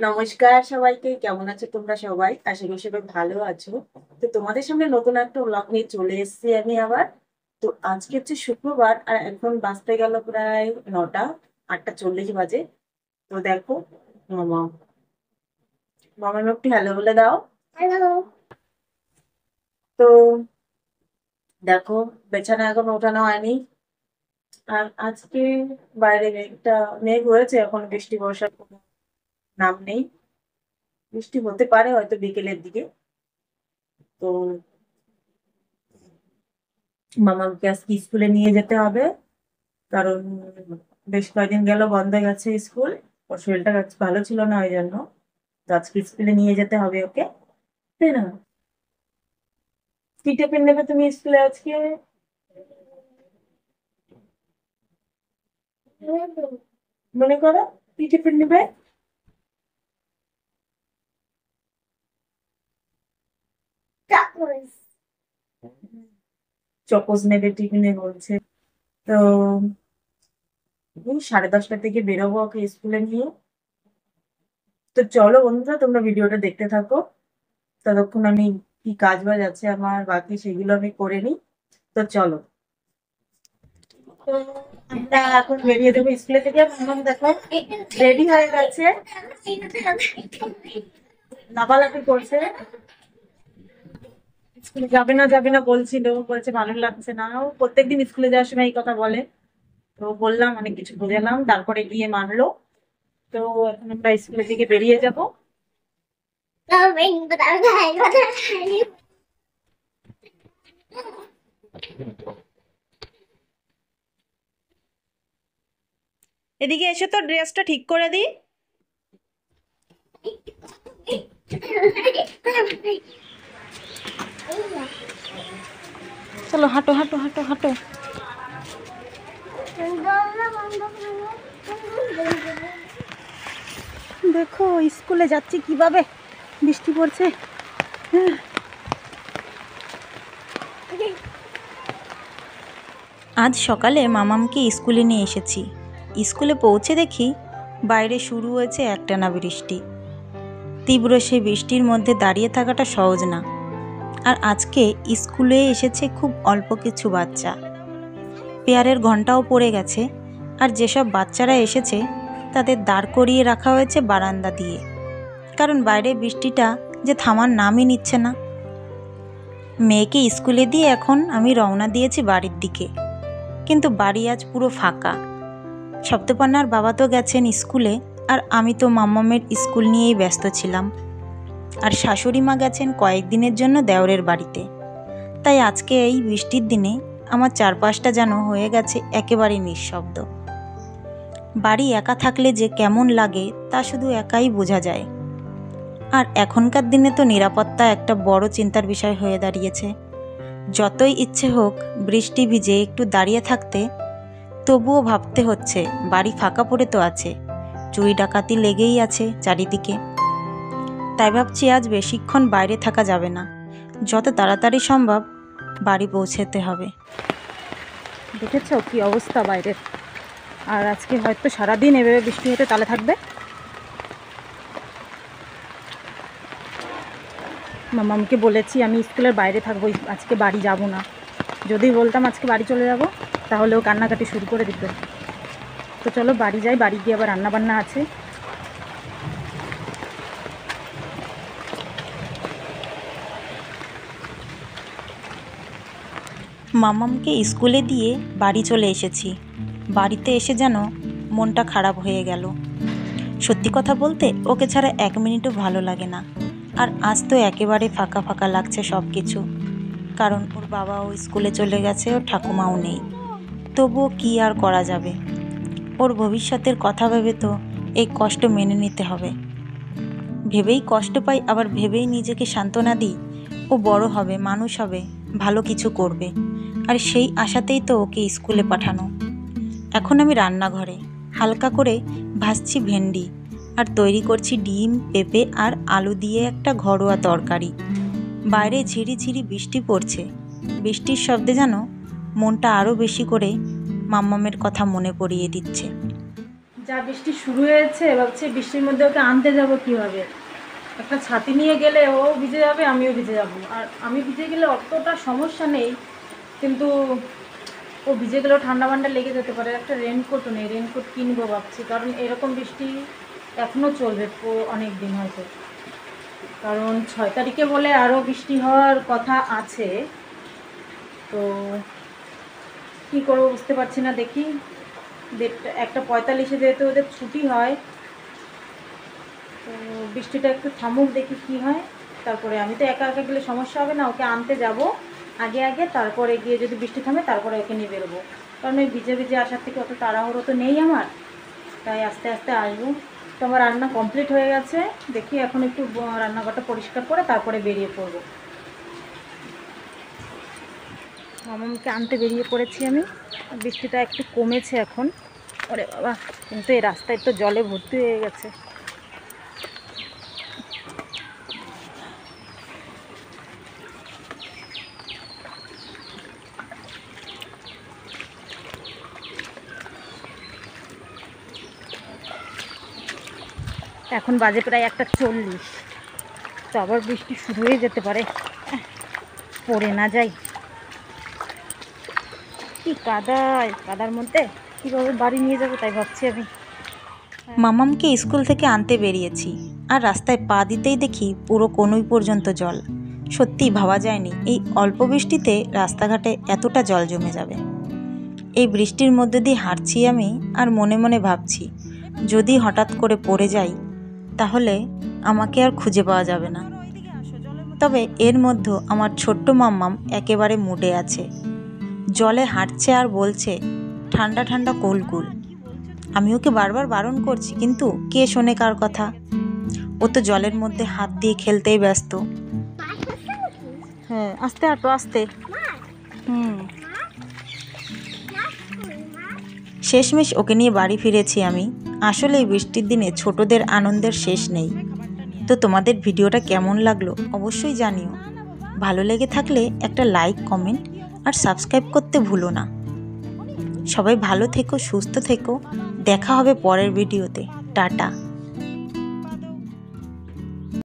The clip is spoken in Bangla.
নমস্কার সবাইকে, কেমন আছো তোমরা সবাই? আশা করি সবাই ভালো আছো। তো তোমাদের সামনে নতুন একটা ব্লগ নিয়ে চলে এসেছি আমি আবার। তো আজকে হচ্ছে শুক্রবার আর এখন বাজতে গেল প্রায় 9টা, 8:40 বাজে। তো দেখো, মামা মামার একটু হ্যালো বলে দাও। হ্যালো। তো দেখো, বিছানা এখন ওঠানো হয়নি। আর আজকে বাইরে মেঘ হয়েছে, এখন বৃষ্টি বর্ষার কোনো নাম নেই। বৃষ্টি হতে পারে হয়তো বিকেলের দিকে। তো মামাকে আজকে স্কুলে নিয়ে যেতে হবে, কারণ বেশ কয়েকদিন গেল বন্ধ গেছে স্কুল। ওর শরীরটা আজ ভালো ছিল না, ওই জন্য। তো আজকে স্কুলে নিয়ে যেতে হবে ওকে, তাই না? কি টিফিন নেবে তুমি স্কুলে আজকে? মনে করো, কি টিফিন নেবে? চকোজ নেবে টিফিনে বলছে। তো এই 10:30টার দিকে বেরোবো ওকে স্কুলে নিয়ে। তো চলো বন্ধুরা, তোমরা ভিডিওটা দেখতে থাকো। ততক্ষণ আমি কি কাজ বাজ আছে আমার বাকি, সেগুলো আমি করে নিই। তো চলো। তো আমরা এখন বেরিয়ে দেবো স্কুলে থেকে। মামাম দেখো রেডি হয়ে গেছে, লাফালাফি করছে। স্কুলে যাবে না যাবে না বলছিল, বলছে ভালো লাগছে না। ও প্রত্যেকদিন স্কুলে যাওয়ার সময় এই কথা বলে। তো বললাম, অনেক কিছু বোঝালাম, তারপরে গিয়ে মানলো। তো এখন আমরা স্কুলের দিকে বেরিয়ে যাব। এদিকে এসে তো ড্রেসটা ঠিক করে দিই। চলো হাঁটো হাঁটো হাঁটো হাঁটো। দেখো স্কুলে যাচ্ছি কিভাবে, বৃষ্টি পড়ছে। আজ সকালে মামামকে স্কুলে নিয়ে এসেছি। স্কুলে পৌঁছে দেখি বাইরে শুরু হয়েছে একটানা বৃষ্টি। তীব্র সেই বৃষ্টির মধ্যে দাঁড়িয়ে থাকাটা সহজ না। আর আজকে স্কুলে এসেছে খুব অল্প কিছু বাচ্চা। পেয়ারের ঘন্টাও পড়ে গেছে। আর যেসব বাচ্চারা এসেছে তাদের দাঁড় করিয়ে রাখা হয়েছে বারান্দা দিয়ে, কারণ বাইরে বৃষ্টিটা যে থামার নামই নিচ্ছে না। মেয়েকে স্কুলে দিয়ে এখন আমি রওনা দিয়েছি বাড়ির দিকে, কিন্তু বাড়ি আজ পুরো ফাঁকা। সপ্তপর্ণার বাবা তো গেছেন স্কুলে, আর আমি তো মাম্মামের স্কুল নিয়েই ব্যস্ত ছিলাম। আর শাশুড়ি মা গেছেন কয়েকদিনের জন্য দেওরের বাড়িতে। তাই আজকে এই বৃষ্টির দিনে আমার চারপাশটা যেন হয়ে গেছে একেবারে নিঃশব্দ। বাড়ি একা থাকলে যে কেমন লাগে তা শুধু একাই বোঝা যায়। আর এখনকার দিনে তো নিরাপত্তা একটা বড় চিন্তার বিষয় হয়ে দাঁড়িয়েছে। যতই ইচ্ছে হোক বৃষ্টি ভিজে একটু দাঁড়িয়ে থাকতে, তবুও ভাবতে হচ্ছে বাড়ি ফাঁকা পড়ে তো আছে, চুরি ডাকাতি লেগেই আছে চারিদিকে। তাই ভাবছি আজ বেশিক্ষণ বাইরে থাকা যাবে না, যত তাড়াতাড়ি সম্ভব বাড়ি পৌঁছতে হবে। দেখেছো কি অবস্থা বাইরের? আর আজকে হয়তো সারাদিন এভাবে বৃষ্টি হতে তালে থাকবে। মামামকে বলেছি আমি স্কুলের বাইরে থাকবো, আজকে বাড়ি যাব না। যদি বলতাম আজকে বাড়ি চলে যাব, তাহলে ও কান্নাকাটি শুরু করে দিত। তো চলো বাড়ি যাই, বাড়ি গিয়ে আবার রান্না বান্না আছে। মামামকে স্কুলে দিয়ে বাড়ি চলে এসেছি। বাড়িতে এসে যেন মনটা খারাপ হয়ে গেল। সত্যি কথা বলতে ওকে ছাড়া 1 মিনিটও ভালো লাগে না। আর আজ তো একেবারে ফাঁকা ফাঁকা লাগছে সব কিছু, কারণ ওর বাবাও স্কুলে চলে গেছে, ওর ঠাকুমাও নেই। তবুও কি আর করা যাবে, ওর ভবিষ্যতের কথা ভেবে তো এই কষ্ট মেনে নিতে হবে। ভেবেই কষ্ট পাই, আবার ভেবেই নিজেকে সান্ত্বনা দিই ও বড় হবে, মানুষ হবে, ভালো কিছু করবে। আর সেই আশাতেই তো ওকে স্কুলে পাঠানো। এখন আমি রান্নাঘরে হালকা করে ভাজছি ভেন্ডি, আর তৈরি করছি ডিম, পেঁপে আর আলু দিয়ে একটা ঘরোয়া তরকারি। বাইরে ঝিরিঝিরি বৃষ্টি পড়ছে। বৃষ্টির শব্দে যেন মনটা আরও বেশি করে মাম্মামের কথা মনে পড়িয়ে দিচ্ছে। যা বৃষ্টি শুরু হয়েছে, ভাবছি বৃষ্টির মধ্যে ওকে আনতে যাব কিভাবে। একটা ছাতি নিয়ে গেলে ও ভিজে যাবে, আমিও ভিজে যাব। আর আমি ভিজে গেলে অতটা সমস্যা নেই, কিন্তু ও ভিজে গেলেও ঠান্ডা ঠান্ডা লেগে যেতে পারে। একটা রেনকোটও নেই, রেনকোট কিনবো ভাবছি, কারণ এরকম বৃষ্টি এখনও চলবে অনেক দিন হয়তো। কারণ 6 তারিখে বলে আরও বৃষ্টি হওয়ার কথা আছে। তো কী করবো বুঝতে পারছি না। দেখি 1:45 যেহেতু ওদের ছুটি হয়, তো বৃষ্টিটা একটু থামুক, দেখি কি হয়। তারপরে আমি তো একা একা গেলে সমস্যা হবে না, ওকে আনতে যাব আগে আগে, তারপরে গিয়ে যদি বৃষ্টি থামে তারপরে ওকে নিয়ে বেরোবো। কারণ ওই ভিজে ভিজে আসার থেকে অত তাড়াহুড়ো তো নেই আমার, তাই আস্তে আস্তে আসবো। তো আমার রান্না কমপ্লিট হয়ে গেছে, দেখি এখন একটু রান্নাঘরটা পরিষ্কার করে তারপরে বেরিয়ে পড়বো। মামাকে আনতে বেরিয়ে পড়েছি আমি। বৃষ্টিটা একটু কমেছে এখন। ওরে বাবা, কিন্তু এই রাস্তায় তো জলে ভর্তি হয়ে গেছে। এখন বাজে প্রায় 1:40। তো আবার বৃষ্টি শুরু হয়ে যেতে পারে, পড়ে না যাই। কি কাদার মধ্যে কীভাবে বাড়ি নিয়ে যাবো তাই ভাবছি আমি। মামামকে স্কুল থেকে আনতে বেরিয়েছি, আর রাস্তায় পা দিতেই দেখি পুরো কনুই পর্যন্ত জল। সত্যি ভাবা যায়নি এই অল্প বৃষ্টিতে রাস্তাঘাটে এতটা জল জমে যাবে। এই বৃষ্টির মধ্যে দিয়ে হাঁটছি আমি, আর মনে মনে ভাবছি যদি হঠাৎ করে পড়ে যাই তাহলে আমাকে আর খুঁজে পাওয়া যাবে না। তবে এর মধ্যে আমার ছোট্ট মাম্মাম একেবারে মুডে আছে, জলে হাঁটছে আর বলছে ঠান্ডা ঠান্ডা কুলকুল। আমি ওকে বারবার বারণ করছি, কিন্তু কে শোনে কার কথা। ও তো জলের মধ্যে হাত দিয়ে খেলতেই ব্যস্ত। হ্যাঁ, আস্তে হাঁটো, আস্তে। শেষমেশ ওকে নিয়ে বাড়ি ফিরেছি আমি। আসলে এই বৃষ্টির দিনে ছোটদের আনন্দের শেষ নেই। তো তোমাদের ভিডিওটা কেমন লাগলো অবশ্যই জানিও। ভালো লেগে থাকলে একটা লাইক, কমেন্ট আর সাবস্ক্রাইব করতে ভুলো না। সবাই ভালো থেকো, সুস্থ থেকো। দেখা হবে পরের ভিডিওতে। টাটা।